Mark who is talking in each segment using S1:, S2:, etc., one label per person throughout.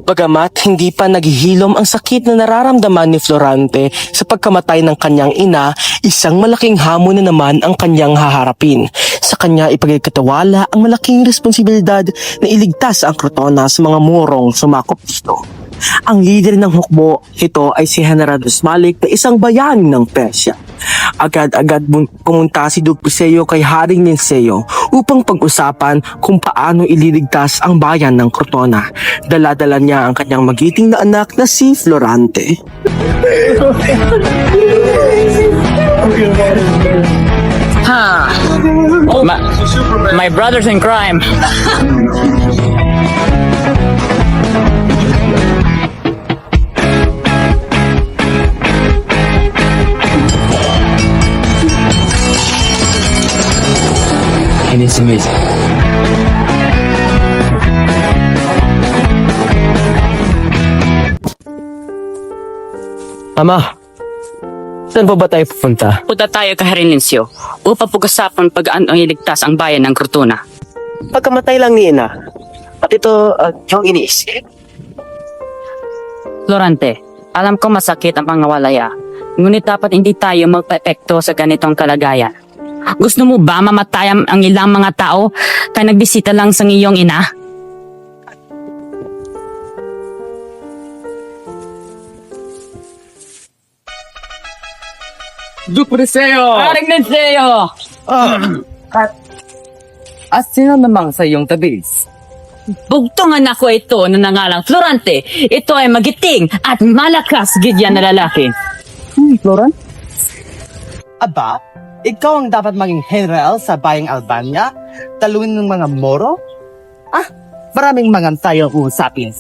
S1: Bagamat hindi pa naghihilom ang sakit na nararamdaman ni Florante sa pagkamatay ng kanyang ina, isang malaking hamon na naman ang kanyang haharapin. Sa kanya ipagkatawala ang malaking responsibilidad na iligtas ang Crotona sa mga murong sumakop dito. Ang lider ng hukbo, ito ay si General Malik na isang bayani ng Persya. Agad-agad pumunta si Duke Buceo kay Haring Linceo upang pag-usapan kung paano ililigtas ang bayan ng Crotona. Dala-dala niya ang kanyang magiting na anak na si Florante.
S2: My brothers in crime.
S3: And it's amazing.
S1: Ama, saan pa ba tayo pupunta?
S2: Punta tayo kay Harilincio upang pag-usapan pag-ano iligtas ang bayan ng Crotona.
S1: Pagkamatay lang ni Ina, at ito yung iniisip.
S2: Florante, alam ko masakit ang pangawalaya, ngunit dapat hindi tayo magpa-epekto sa ganitong kalagayan. Gusto mo ba mamatay ang ilang mga tao kaya nagbisita lang sa iyong ina?
S3: Duke Buceo!
S2: Haring Linceo!
S3: At sino namang sa iyong tabis?
S2: Bugtong anak ko ito na nangalang Florante. Ito ay magiting at malakas gidyan na lalaki.
S3: Florence?
S4: Aba, ikaw ang dapat maging general sa bayang Albania? Talunin ng mga Moro? Maraming mga tayo usapin.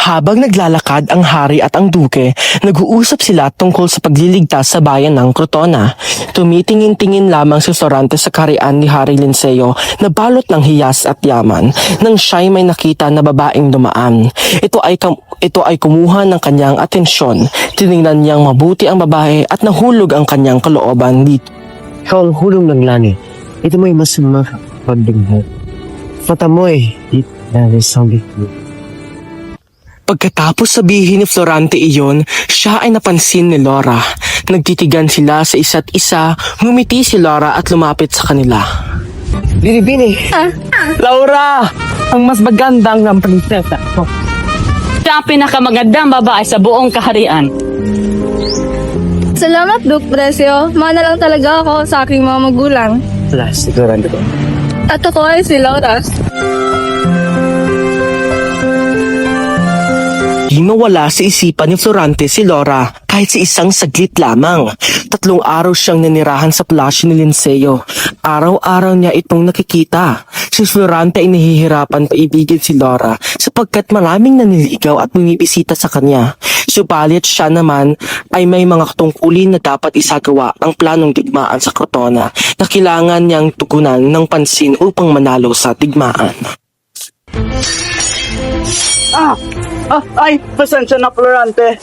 S1: Habang naglalakad ang hari at ang duke, nag-uusap sila tungkol sa pagliligtas sa bayan ng Crotona. Tumitingin-tingin lamang si Florante sa kaharian ni Hari Linceo na balot ng hiyas at yaman nang siya'y may nakita na babaeng dumaan. Ito ay kumuha ng kanyang atensyon. Tiningnan niyang mabuti ang babae at nahulog ang kanyang kalooban dito.
S4: Ikaw ang hulong ng langit. Ito mo'y masama pagdinghan. Mata mo'y di na resolve.
S1: Pagkatapos sabihin ni Florante iyon, siya ay napansin ni Laura. Nagtitigan sila sa isa't isa, ngumiti si Laura at lumapit sa kanila.
S4: Binibini!
S1: Laura! Ang mas magandang ng prinsesa ko.
S2: Siya ang pinakamagandang babae sa buong kaharian.
S5: Salamat, Duke Buceo. Mana lang talaga ako sa aking mga magulang.
S4: Wala, sigurado ko.
S5: At ako ay si Laura.
S1: Di mawala sa isipan ni Florante si Laura kahit sa isang saglit lamang. 3 araw siyang nanirahan sa palasyo ni Linceo. Araw-araw niya itong nakikita. Si Florante ay nahihirapan paibigin si Laura sapagkat maraming naniligaw at bumibisita sa kanya. Subalit siya naman ay may mga tungkulin na dapat isagawa ang planong digmaan sa Crotona na kailangan niyang tugunan ng pansin upang manalo sa digmaan.
S4: Ay, pasensya na, Florante.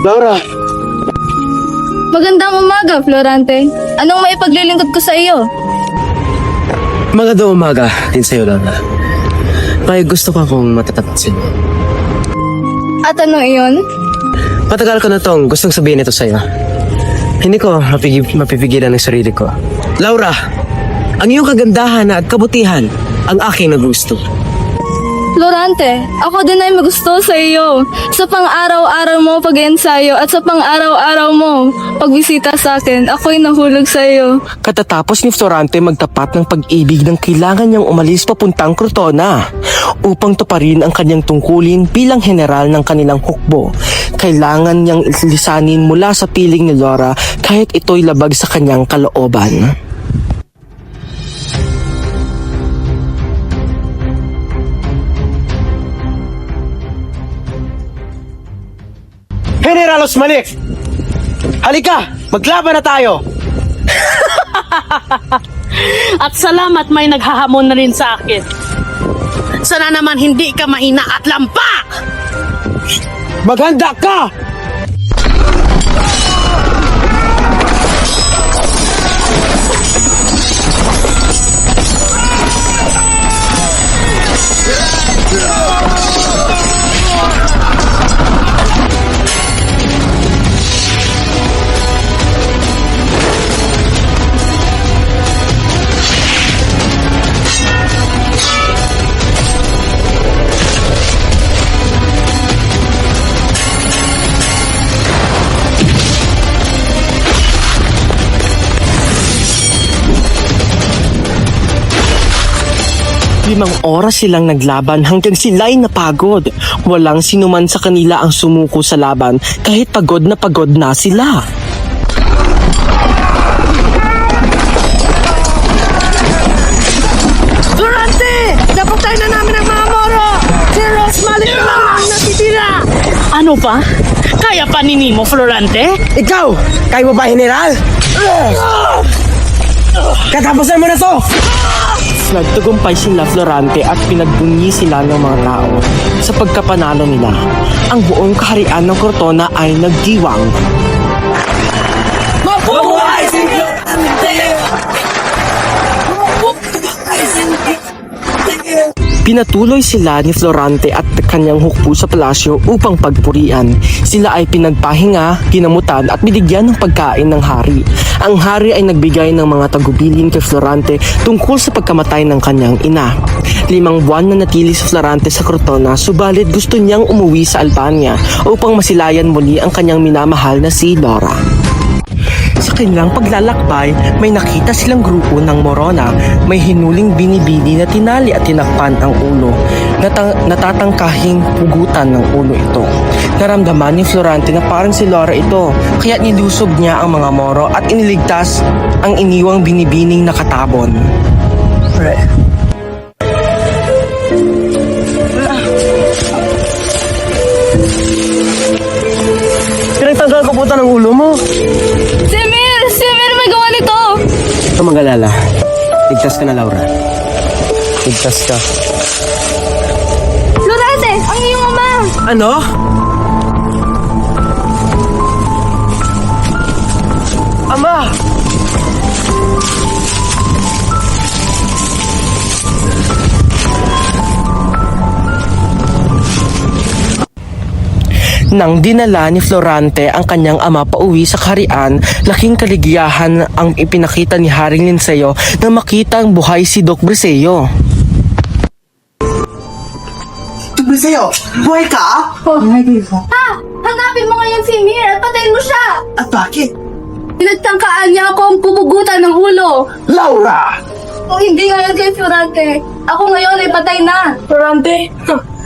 S4: Laura,
S5: Magandang umaga, Florante. Anong may paglilingkod ko sa iyo?
S3: Magandang umaga din sa'yo, Laura. May gusto ko akong matatapasin.
S5: At ano iyon?
S3: Matagal ko na tong gustong sabihin ito sa'yo. Hindi ko mapipigilan ng sarili ko. Laura, ang iyong kagandahan at kabutihan ang aking nagusto.
S5: Florante, ako din ay magusto sa iyo. Sa pang-araw-araw mo pag-ensayo at sa pang-araw-araw mo pagbisita sa akin, ako'y nahulog sa iyo.
S1: Katatapos ni Florante magtapat ng pag-ibig ng kailangan niyang umalis papuntang Crotona upang tuparin ang kanyang tungkulin bilang general ng kanilang hukbo. Kailangan niyang lisanin mula sa piling ni Laura kahit ito'y labag sa kanyang kalooban.
S4: General Osmalik! Halika, maglaban na tayo!
S6: At salamat may naghahamon na rin sa akin. Sana naman hindi ka mahina at lampa!
S4: Maghanda ka!
S1: Limang oras silang naglaban hanggang sila'y napagod. Walang sinuman sa kanila ang sumuko sa laban kahit pagod na sila.
S6: Florante! Napatay na namin ang mga Moro! Si Rosmalik lang ang natitira! Ano pa? Kaya pa ni Nemo, Florante?
S3: Ikaw! Kaya mo ba, General? Katapusan mo na to!
S1: Nagtagumpay sila Florante at pinagbunyi sila ng mga tao. Sa pagkapanalo nila, ang buong kaharian ng Cortona ay nagdiwang.
S3: Mabuhay si Florante!
S1: Pinatuloy sila ni Florante at kanyang hukbo sa palasyo upang pagpurian. Sila ay pinagpahinga, ginamutan at binigyan ng pagkain ng hari. Ang hari ay nagbigay ng mga tagubilin kay Florante tungkol sa pagkamatay ng kanyang ina. 5 buwan na natili si Florante sa Cortona, subalit gusto niyang umuwi sa Albania upang masilayan muli ang kanyang minamahal na si Laura. Sa kanilang paglalakbay, may nakita silang grupo ng Morona. May hinuling binibini na tinali at tinakpan ang ulo. Natatangkahing pugutan ng ulo ito. Naramdaman ni Florante na parang si Laura ito, kaya nilusob niya ang mga Moro at iniligtas ang iniwang binibining nakatabon.
S3: Pinagtanggal ko puta ng ulo mo.
S5: Simir, may gawa nito!
S3: Huwag kang mag-alala. Ligtas ka na, Laura. Ligtas ka.
S5: Florante, ang iyong ama!
S3: Ano? Ama!
S1: Nang dinala ni Florante ang kanyang ama pauwi sa kaharian, laking kaligayahan ang ipinakita ni Haring Linceo na makita ang buhay si Doc Briseo.
S4: Briseo, buhay ka?
S5: Hanapin mo ngayon si Mir at patayin mo siya!
S4: At bakit?
S5: Pinagtangkaan niya akong pupugutan ng ulo!
S4: Laura!
S5: Kung hindi ngayon kay Florante, ako ngayon ay patay na!
S7: Florante,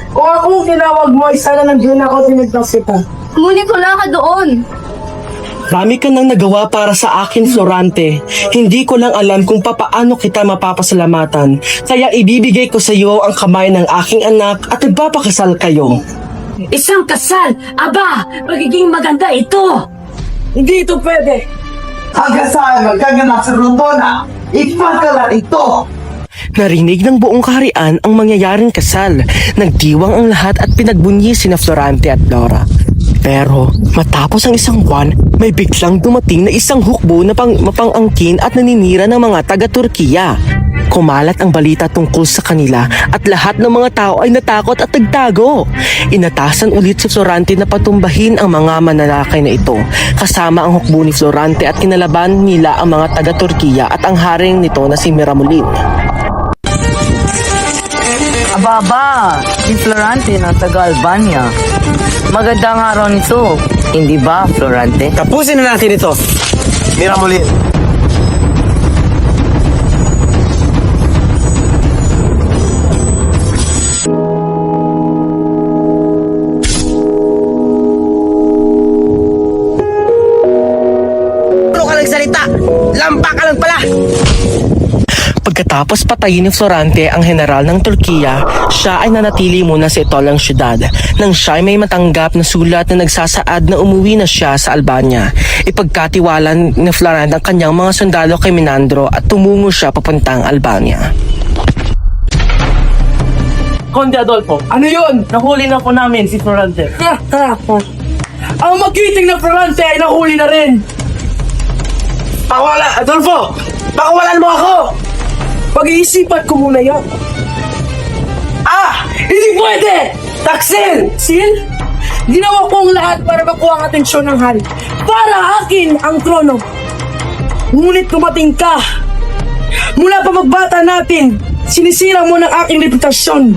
S7: kung akong tinawag mo, sana nandiyan ako tinigtas kita.
S5: Ngunit wala ka doon!
S1: Marami ka nang nagawa para sa akin, Florante. Hindi ko lang alam kung papaano kita mapapasalamatan. Kaya ibibigay ko sa iyo ang kamay ng aking anak at nagpapakasal kayo.
S7: Isang kasal! Aba, magiging maganda ito! Hindi ito pwede!
S4: Hanggang saan magkaganap sa Rotona, ipagkalat ito!
S1: Narinig ng buong kaharian ang mangyayaring kasal. Nagdiwang ang lahat at pinagbunyi sina Florante at Laura. Pero matapos ang 1 buwan, may biglang dumating na isang hukbo na mapangangkin at naninira ng mga taga-Turkiya. Kumalat ang balita tungkol sa kanila at lahat ng mga tao ay natakot at nagtago. Inatasan ulit si Florante na patumbahin ang mga manlalakay na ito. Kasama ang hukbo ni Florante at kinalaban nila ang mga taga-Turkiya at ang haring nito na si Miramulin.
S8: Ababa, si Florante ng taga Albania. Magandang araw nito, hindi ba, Florante?
S3: Tapusin na natin ito. Miramulin. Ano ka nagsalita? Lampa ka lang pala!
S1: Pagkatapos patayin ni Florante ang general ng Turkiya, siya ay nanatili muna sa itolang syudad. Nang siya ay may matanggap na sulat na nagsasaad na umuwi na siya sa Albania, ipagkatiwalan ni Florante ang kanyang mga sundalo kay Menandro at tumungo siya papuntang Albania.
S7: Conde Adolfo, ano yun? Nahuli na po namin si Florante. Ang magiting na Florante ay nahuli na rin!
S3: Pawala, Adolfo! Pakawalan mo ako! Pag-iisipan ko muna yun. Hindi pwede! Taksil!
S6: Sil, ginawa ko ang lahat para makuha ang atensyon ng hari. Para akin ang trono. Ngunit dumating ka. Mula pa magbata natin, sinisira mo ng aking reputasyon.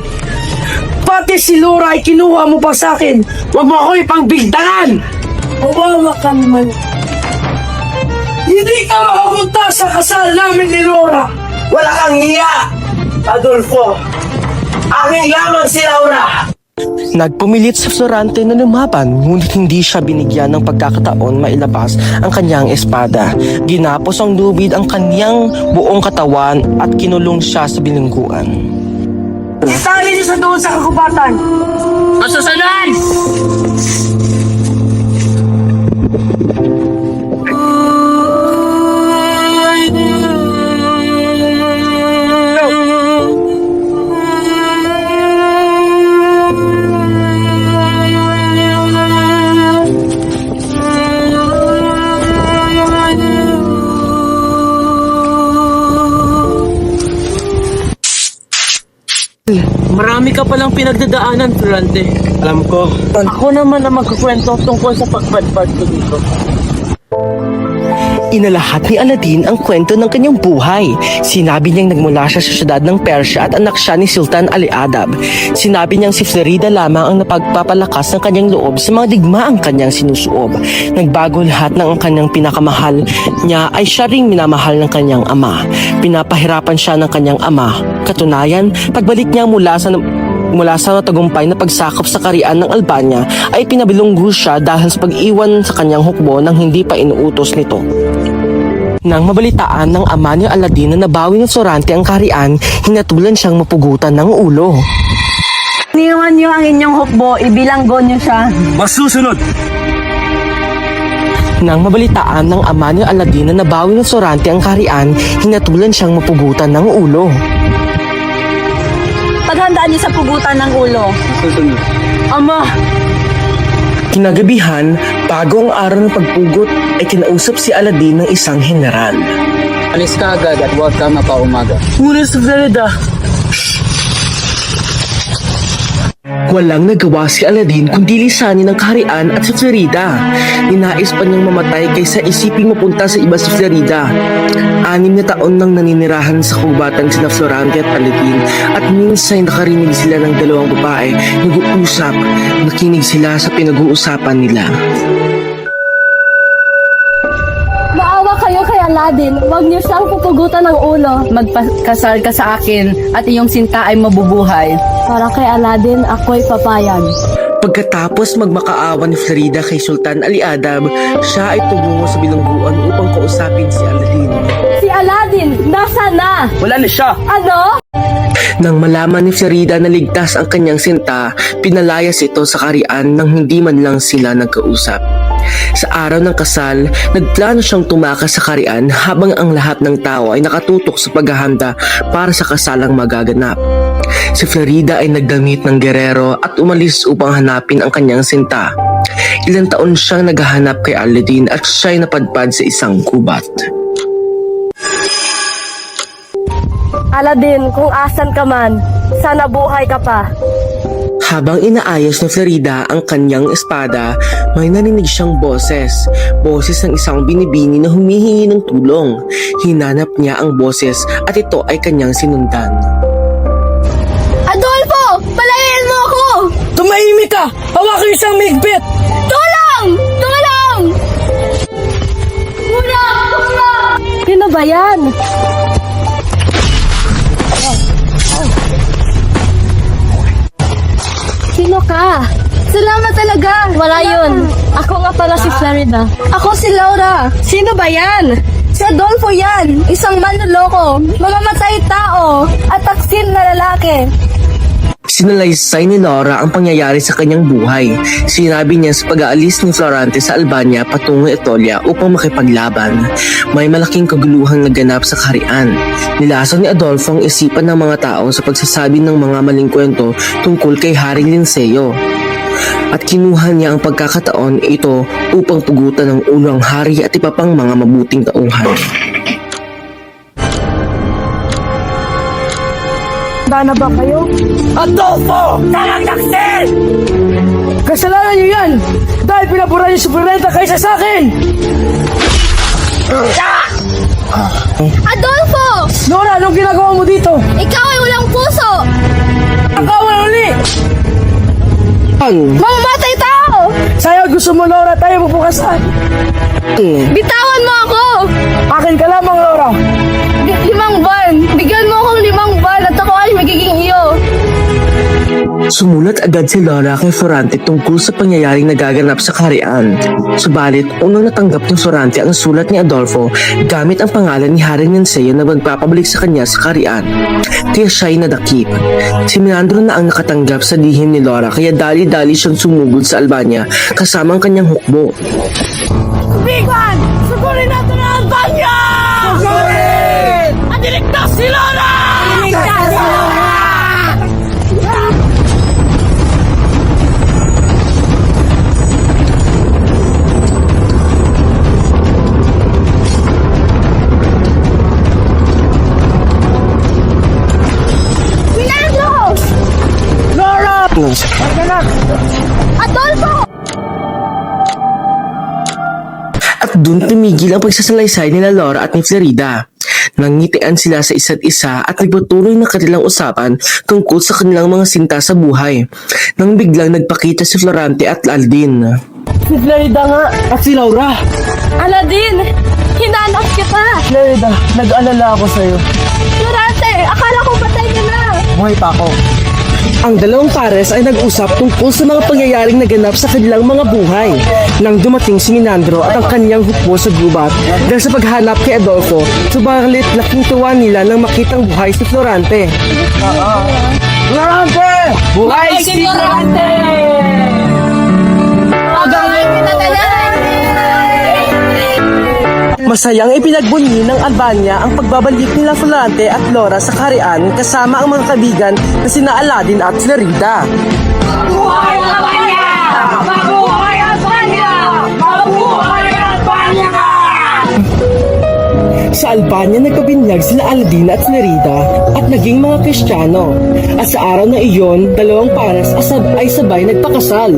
S6: Pati si Laura ay kinuha mo pa sa akin.
S3: Huwag mo ako ipangbigtangan!
S6: Kawawa ka naman. Hindi ka makapunta sa kasal namin ni Laura.
S3: Wala kang hiya! Adolfo! Aking lamang si Laura!
S1: Nagpumilit sa Florante na lumaban, ngunit hindi siya binigyan ng pagkakataon mailabas ang kanyang espada. Ginapos ang lubid ang kanyang buong katawan at kinulong siya sa bilingguan.
S6: Itali niyo sa doon sa kakubatan.
S2: Masusunod!
S3: Marami ka palang pinagdadaanan, Florante.
S1: Alam ko,
S3: Ako naman ang magkukwento tungkol sa pagbadbad ko dito.
S1: inalahat ni Aladdin ang kwento ng kanyang buhay. Sinabi niyang nagmula siya sa syudad ng Persia at anak siya ni Sultan Ali-Adab. Sinabi niyang si Florida lamang ang napagpapalakas ng kanyang loob sa mga digmaang kanyang sinusuob. Nagbago lahat ng ang kanyang pinakamahal niya ay siya ring minamahal ng kanyang ama. Pinapahirapan siya ng kanyang ama. Katunayan, pagbalik niya mula sa tagumpay na pagsakop sa karian ng Albania ay pinabilunggo siya dahil sa pag-iwan sa kanyang hukbo nang hindi pa inuutos nito. Nang mabalitaan ng ama ni Aladdin na nabawi ng Florante ang karian, hinatulan siyang mapugutan ng ulo.
S8: Iniwan niyo ang inyong hukbo, ibilanggo niyo siya.
S3: Masusunod!
S1: Nang mabalitaan ng ama ni Aladdin na nabawi ng Florante ang karian, hinatulan siyang mapugutan ng ulo.
S8: Paghandaan niyo sa pugutan ng ulo. Ama!
S1: Kinagabihan, bago ang araw ng pagpugot, ay kinausap si Aladdin ng isang general.
S9: Alis ka agad at huwag kang mapaumaga.
S3: Ngunit si Florida,
S1: Walang nagawa si Aladdin kundi lisanin ang kaharian at si Florida. Ninais pa niyang mamatay kaysa isiping mapunta sa iba si Florida. 6 na taon nang naninirahan sa kubatan sina Florante at Aladdin at minsan nakarinig sila ng dalawang babae nag-uusap. Nakinig sila sa pinag-uusapan nila.
S5: Maawa kayo kay Aladdin. Huwag niyo siyang pupugutan ng ulo.
S8: Magpakasal ka sa akin at iyong sinta ay mabubuhay.
S5: Para kay Aladdin, ako'y papayag.
S1: Pagkatapos magmakaawa ni Florida kay Sultan Ali-Adab, siya ay tumungo sa bilangguan upang kausapin si Aladdin.
S5: Si Aladdin, nasaan na?
S3: wala na siya.
S5: Ano?
S1: Nang malaman ni Florida na ligtas ang kanyang sinta, pinalayas ito sa karian nang hindi man lang sila nagkausap. Sa araw ng kasal, nagplano siyang tumakas sa karian habang ang lahat ng tao ay nakatutok sa paghahanda para sa kasalang magaganap. Si Florida ay nagdamit ng gerero at umalis upang hanapin ang kanyang sinta. Ilang taon siyang naghahanap kay Aladdin at siya'y napadpad sa isang gubat.
S5: Aladdin, kung asan ka man, sana buhay ka pa.
S1: Habang inaayos ni Florida ang kanyang espada, may narinig siyang boses. Boses ng isang binibini na humihingi ng tulong. Hinanap niya ang boses at ito ay kanyang sinundan.
S5: Adolfo! Palayain mo ako!
S6: Tumahimik ka! Hawakan niyo siyang migpit!
S5: Tulong! Tulong! Tulong! Sino ba yan? Sino ka? Salamat talaga! Wala yun. Ako nga pala si Florida. Ako si Laura. Sino ba yan? Si Adolfo yan. Isang manloloko. Mamamatay tao. At taksil na lalaki.
S1: Sinalaysay ni Laura ang pangyayari sa kanyang buhay. Sinabi niya sa pag-aalis ni Florante sa Albania patungo Etolia upang makipaglaban. May malaking kaguluhang naganap sa kaharian. Nilason ni Adolfo ang isipan ng mga tao sa pagsasabi ng mga maling kwento tungkol kay Haring Linceo. At kinuha niya ang pagkakataon ito upang pugutan ng ulo ang hari at iba pang mga mabuting tauhan.
S6: Handa na ba kayo?
S7: Adolfo! Talagdaksin!
S6: Kasalanan niyo yan! Dahil pinabura niyo si Florinda kaysa sa akin!
S5: Adolfo!
S6: Nora, anong ginagawa mo dito?
S5: Ikaw ay walang puso!
S6: Akawan uli!
S5: Mamamatay tao!
S6: Sa'yo gusto mo, Nora, tayo pupukasan.
S5: Bitawan mo ako!
S6: Akin ka lamang, Nora.
S5: 5 buwan! Bigyan mo akong 5 buwan at ako ay magiging iyo!
S1: Sumulat agad si Laura kay Florante tungkol sa pangyayaring nagaganap sa kaharian. Subalit, unang natanggap ni Florante ang sulat ni Adolfo gamit ang pangalan ni Haring Nanseo na magpapabalik sa kanya sa kaharian. Kaya siya'y nadakip. Si Menandro na ang nakatanggap sa lihim ni Laura kaya dali-dali siyang sumugod sa Albania kasama ang kanyang hukbo.
S6: Bigwan! Sugurin natin ang Albania! Sugurin! At iligtas si Lola! Iligtas si Lola!
S5: Milagro!
S6: Lola!
S5: Adolfo!
S1: At doon tumigil ang pagsasalaysay nila Laura at ni Florida. Nangitian sila sa isa't isa at nagpatuloy na kanilang usapan tungkol sa kanilang mga sinta sa buhay. Nang biglang nagpakita si Florante at Aldin.
S6: Si Florida nga at si Laura.
S5: Aladin! Hinanap kita!
S6: Florida, nag-alala ako sa'yo.
S5: Florante! Akala ko patay ka na!
S6: Buhay pa ako.
S1: Ang dalawang pares ay nag-usap tungkol sa mga pangyayaring naganap sa kanilang mga buhay. Nang dumating si Menandro at ang kanyang hukbo sa gubat dahil sa paghanap kay Adolfo, subalit laking tuwa nila nang makitang buhay si Florante.
S6: Florante! Buhay si Florante!
S1: Masayang ipinagbunyi ng Albania ang pagbabalik nila Florante at Laura sa kaharian kasama ang mga kaibigan na sina Aladin at Florida.
S7: Mabuhay Albania! Mabuhay Albania! Mabuhay Albania!
S1: Sa Albania nagkabinyag sila Aladin at Florida at naging mga Kristiyano. At sa araw na iyon, dalawang pares ay sabay nagpakasal.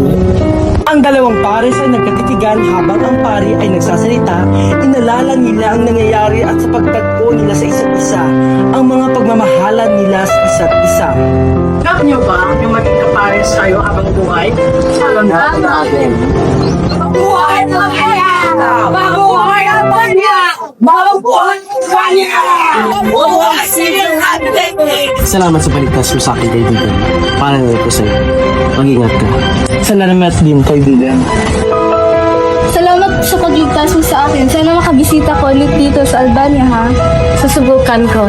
S1: Ang dalawang pares ay nagkatitigan habang ang pari ay nagsasalita, inalala nila ang nangyayari at sa pagtagpo nila sa isa't isa, ang mga pagmamahalan nila sa isa't isa.
S6: Alam niyo ba yung maging kapares kayo habang buhay? Alam natin.
S7: Mabuhay Albania! Mabuhay Albania! Mabuhay Albania! Mabuhay si Florante!
S1: Salamat sa baligtas mo sa akin, kaibigan. Para na ko sa'yo. Mag-ingat ka. Salamat din, kaibigan.
S5: Salamat sa pagligtas mo sa akin. Sana makabisita ko ulit dito sa Albania, ha? Susubukan ko.